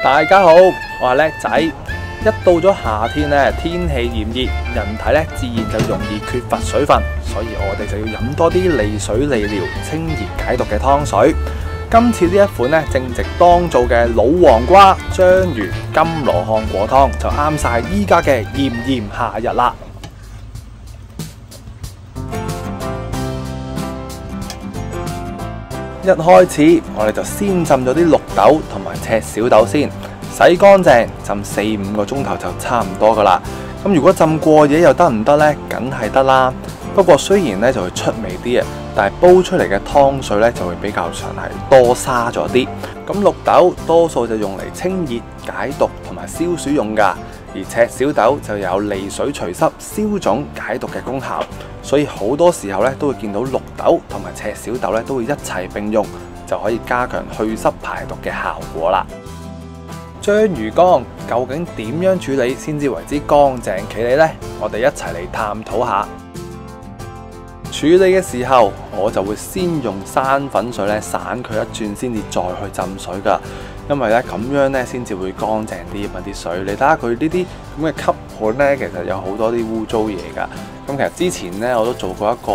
大家好，我係叻仔。一到咗夏天咧，天氣炎熱，人體咧自然就容易缺乏水分，所以我哋就要飲多啲利水利尿、清熱解毒嘅湯水。今次呢一款咧正值當造嘅老黃瓜、章魚、金羅漢果湯就啱晒依家嘅炎炎夏日啦。一開始我哋就先浸咗啲綠豆同埋赤小豆先，洗乾淨，浸4-5個鐘頭就差唔多噶啦。咁如果浸過夜又得唔得呢？梗係得啦。不過雖然咧就會出味啲啊，但係煲出嚟嘅湯水咧就會比較上係多沙咗啲。咁綠豆多數就用嚟清熱解毒同埋消暑用噶，而赤小豆就有利水除濕、消腫解毒嘅功效。所以好多時候咧都會見到綠豆同埋赤小豆咧都會一齊並用，就可以加強祛濕排毒嘅效果啦。章魚缸究竟點樣處理先至為之乾淨企理呢？我哋一齊嚟探討下。處理嘅時候，我就會先用生粉水咧散佢一轉，先至再去浸水噶。因為咧咁樣咧先至會乾淨啲啊啲水。你睇下佢呢啲咁嘅吸盤咧，其實有好多啲污糟嘢噶。咁其實之前咧我都做過一個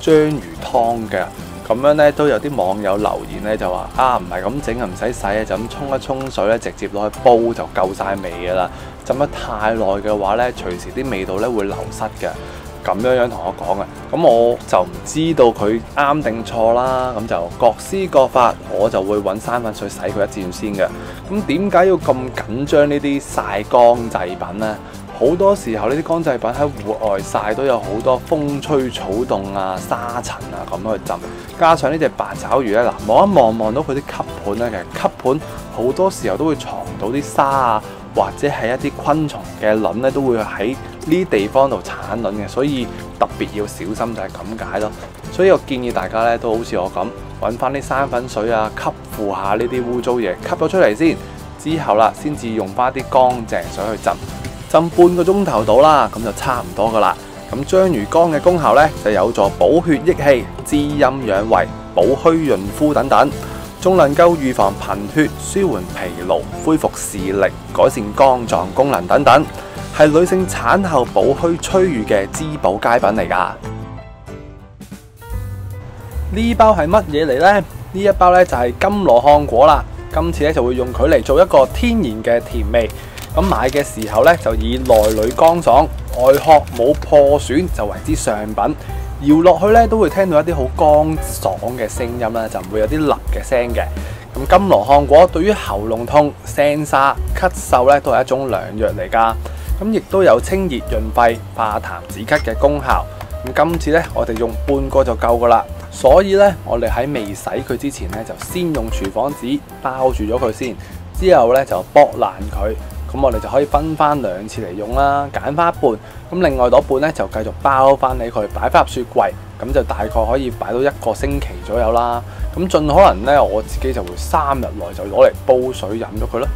章魚湯嘅，咁樣咧都有啲網友留言咧就話唔係咁整啊，唔使洗啊，就咁沖一沖水咧，直接攞去煲就夠晒味噶啦。浸得太耐嘅話咧，隨時啲味道咧會流失嘅。咁樣同我講嘅，咁我就唔知道佢啱定錯啦。咁就各施各法，我就會揾生粉水洗佢一轉先嘅。咁點解要咁緊張呢啲曬乾製品呢？好多時候呢啲乾製品喺戶外曬都有好多風吹草動啊、沙塵啊咁去浸，加上呢隻八爪魚咧，望一望到佢啲吸盤咧，其實吸盤好多時候都會藏到啲沙啊，或者係一啲昆蟲嘅卵咧，都會喺呢啲地方度產卵嘅，所以特別要小心就係咁解咯。所以我建議大家咧都好似我咁，揾翻啲生粉水啊，吸附下呢啲污糟嘢，吸咗出嚟先，之後啦先至用翻啲乾淨水去浸。浸半個鐘頭到啦，咁就差唔多噶啦。咁章魚乾嘅功效咧就有助補血益氣、滋陰養胃、補虛潤膚等等，仲能夠預防貧血、舒緩疲勞、恢復視力、改善肝臟功能等等，係女性產後補虛催乳嘅滋補佳品嚟噶。呢包係乜嘢嚟呢？呢一包咧就係金羅漢果啦。今次咧就會用佢嚟做一個天然嘅甜味。咁買嘅時候咧，就以內裏乾爽、外殼冇破損就為之上品。搖落去咧，都會聽到一啲好乾爽嘅聲音啦，就唔會有啲立嘅聲嘅。咁金羅漢果對於喉嚨痛、聲沙、咳嗽咧，都係一種良藥嚟噶。咁亦都有清熱潤肺、化痰止咳嘅功效。咁今次咧，我哋用半個就夠噶啦。所以咧，我哋喺未洗佢之前咧，就先用廚房紙包住咗佢先，之後咧就剝爛佢。咁我哋就可以分翻2次嚟用啦，揀翻一半，咁另外嗰半咧就繼續包翻起佢，擺翻入雪櫃，咁就大概可以擺到1個星期左右啦。咁盡可能咧，我自己就會3日內就攞嚟煲水飲咗佢咯。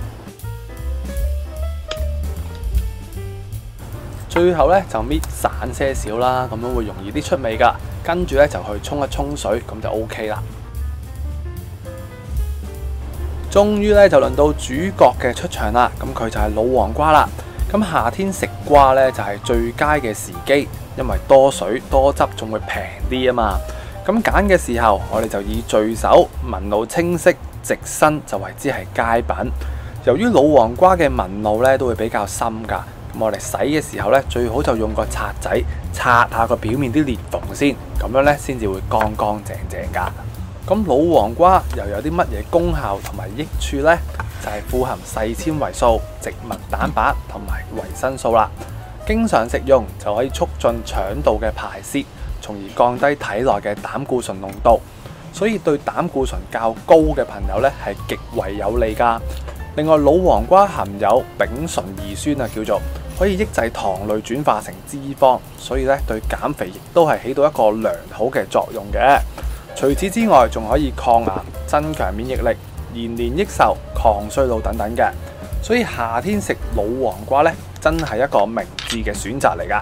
最後咧就搣散些少啦，咁樣會容易啲出味噶。跟住咧就去沖一沖水，咁就 OK 啦。終於咧就輪到主角嘅出場啦，咁佢就係老黃瓜啦。咁夏天食瓜咧就係最佳嘅時機，因為多水多汁，仲會平啲啊嘛。咁揀嘅時候，我哋就以聚手、紋路清晰、直身就為之係佳品。由於老黃瓜嘅紋路咧都會比較深㗎，咁我哋洗嘅時候咧最好就用個刷仔刷下個表面啲裂縫先，咁樣咧先至會乾乾淨淨㗎。咁老黃瓜又有啲乜嘢功效同埋益處呢？就係富含細纖維素、植物蛋白同埋維生素啦。經常食用就可以促進腸道嘅排泄，從而降低體內嘅膽固醇濃度。所以對膽固醇較高嘅朋友咧係極為有利㗎。另外，老黃瓜含有丙醇二酸啊，叫做可以抑制糖類轉化成脂肪，所以咧對減肥亦都係起到一個良好嘅作用嘅。除此之外，仲可以抗癌、增強免疫力、延年益壽、抗衰老等等嘅。所以夏天食老黃瓜咧，真係一個明智嘅選擇嚟㗎。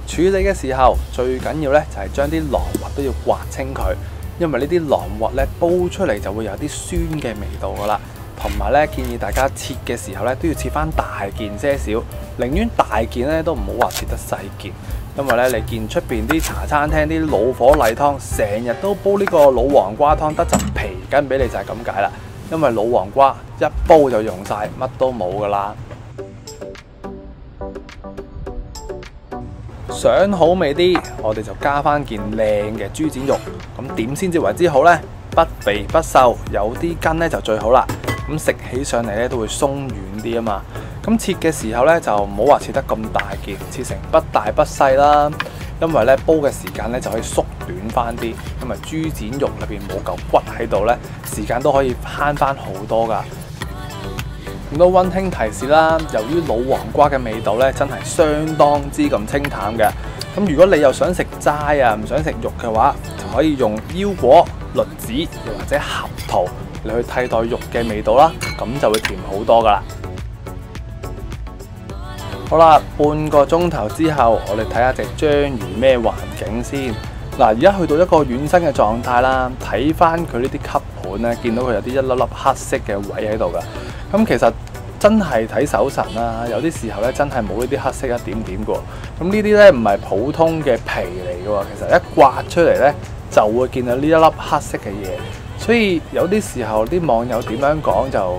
處理嘅時候最緊要咧就係將啲囊核都要刮清佢，因為呢啲囊核咧煲出嚟就會有啲酸嘅味道㗎啦。同埋咧建議大家切嘅時候咧都要切翻大件些少，寧願大件咧都唔好話切得細件，因為咧你見出邊啲茶餐廳啲老火例湯，成日都煲呢個老黃瓜湯，得陣皮筋俾你就係咁解啦。因為老黃瓜一煲就用晒，乜都冇噶啦。想好味啲，我哋就加翻件靚嘅豬展肉。咁點先至為之好呢？不肥不瘦，有啲筋咧就最好啦。咁食起上嚟咧都會鬆軟啲啊嘛。咁切嘅時候咧就唔好話切得咁大件，切成不大不細啦。因為咧煲嘅時間咧就可以縮短翻啲，因為豬展肉裏邊冇嚿骨喺度咧，時間都可以慳翻好多噶。咁都溫馨提示啦，由於老黃瓜嘅味道咧真係相當之咁清淡嘅。咁如果你又想食齋啊，唔想食肉嘅話，就可以用腰果、栗子又或者合桃嚟去替代肉嘅味道啦，咁就會甜好多噶啦。好啦，半個鐘頭之後，我哋睇下隻章魚咩環境先。嗱，而家去到一個軟身嘅狀態啦，睇翻佢呢啲吸盤咧，見到佢有啲一粒粒黑色嘅位喺度噶。咁其實真係睇手神啦，有啲時候咧真係冇呢啲黑色一點點嘅。咁呢啲咧唔係普通嘅皮嚟嘅，其實一刮出嚟咧就會見到呢一粒黑色嘅嘢。所以有啲時候啲網友點樣講就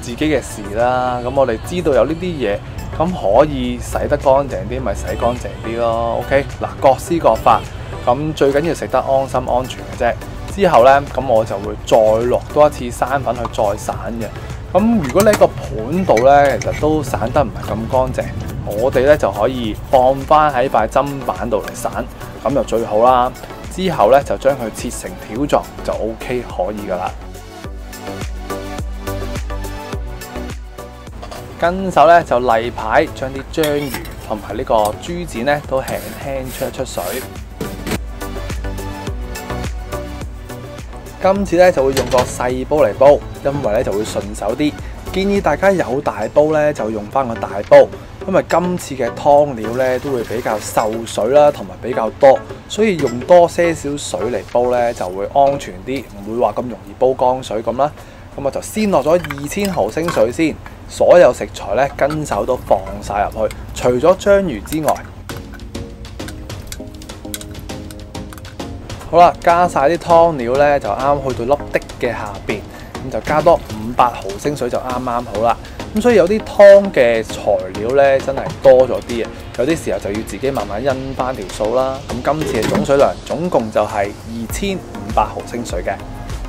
自己嘅事啦。咁我哋知道有呢啲嘢，咁可以洗得乾淨啲，咪洗乾淨啲咯。OK， 嗱，各施各法。咁最緊要食得安心安全嘅啫。之後咧，咁我就會再落多一次生粉去再散嘅。咁如果你喺個盤度咧，其實都散得唔係咁乾淨，我哋咧就可以放翻喺塊砧板度嚟散，咁就最好啦。之後咧就將佢切成條狀就 OK 可以噶啦。跟手咧就例牌將啲章魚同埋呢個豬展咧都輕輕出一出水。今次咧就會用個細煲嚟煲，因為咧就會順手啲。建議大家有大煲咧就用翻個大煲，因為今次嘅湯料咧都會比較受水啦，同埋比較多，所以用多些少水嚟煲咧就會安全啲，唔會話咁容易煲乾水咁啦。咁我就先落咗2000毫升水先，所有食材咧跟手都放晒入去，除咗章魚之外。好啦，加晒啲湯料咧，就啱去到粒滴嘅下邊，咁就加多500毫升水就啱啱好啦。咁所以有啲湯嘅材料咧，真係多咗啲嘅，有啲時候就要自己慢慢因翻條數啦。咁今次嘅總水量總共就係2500毫升水嘅。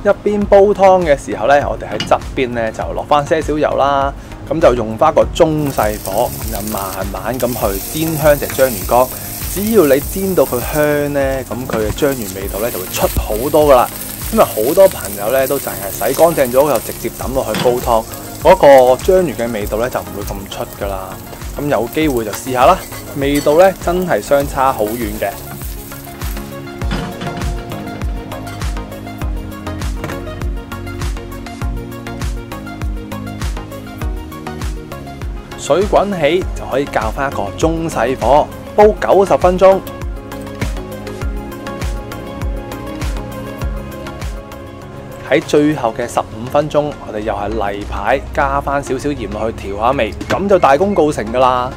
一邊煲湯嘅時候咧，我哋喺側邊咧就落翻些少油啦，咁就用翻個中細火，就慢慢咁去煎香隻章魚乾。只要你煎到佢香呢，咁佢嘅章魚味道咧就會出好多噶啦。因為好多朋友咧都淨係洗乾淨咗就直接抌落去煲湯，嗰個章魚嘅味道咧就唔會咁出噶啦。咁有機會就試下啦，味道咧真係相差好遠嘅。水滾起就可以較翻一個中細火。煲90分鐘，喺最後嘅15分鐘，我哋又係例牌加翻少少鹽落去調下味，咁就大功告成噶啦。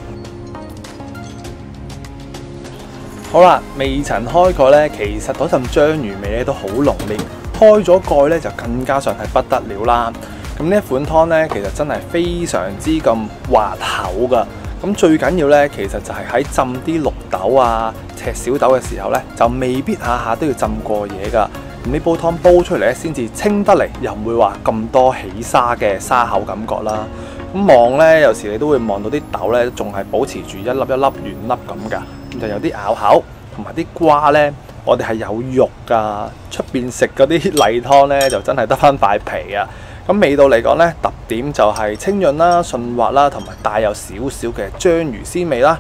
好啦，未曾開蓋呢，其實嗰陣章魚味咧都好濃烈，開咗蓋呢，就更加上係不得了啦。咁呢一款湯呢，其實真係非常之咁滑口噶。咁最緊要咧，其實就係喺浸啲綠豆啊、赤小豆嘅時候咧，就未必下下都要浸過夜噶。咁呢煲湯煲出嚟咧，先至清得嚟，又唔會話咁多起沙嘅沙口感覺啦。咁望咧，有時你都會望到啲豆咧，仲係保持住一粒一粒圓粒咁噶，咁就有啲咬口。同埋啲瓜咧，我哋係有肉噶，出邊食嗰啲例湯咧，就真係得翻塊皮啊。咁味道嚟講咧，特點就係清潤啦、順滑啦，同埋帶有少少嘅章魚鮮味啦。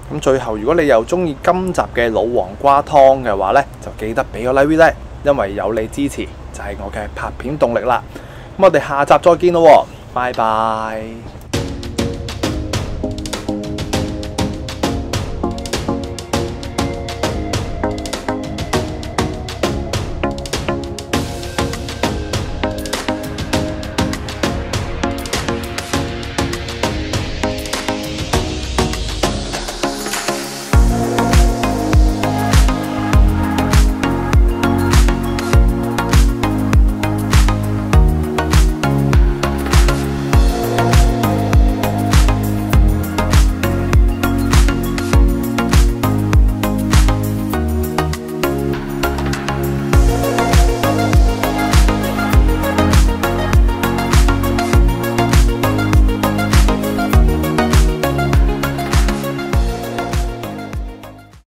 咁最後，如果你又中意今集嘅老黃瓜湯嘅話咧，就記得俾個 like 咧，因為有你支持就係我嘅拍片動力啦。咁我哋下集再見咯，拜拜。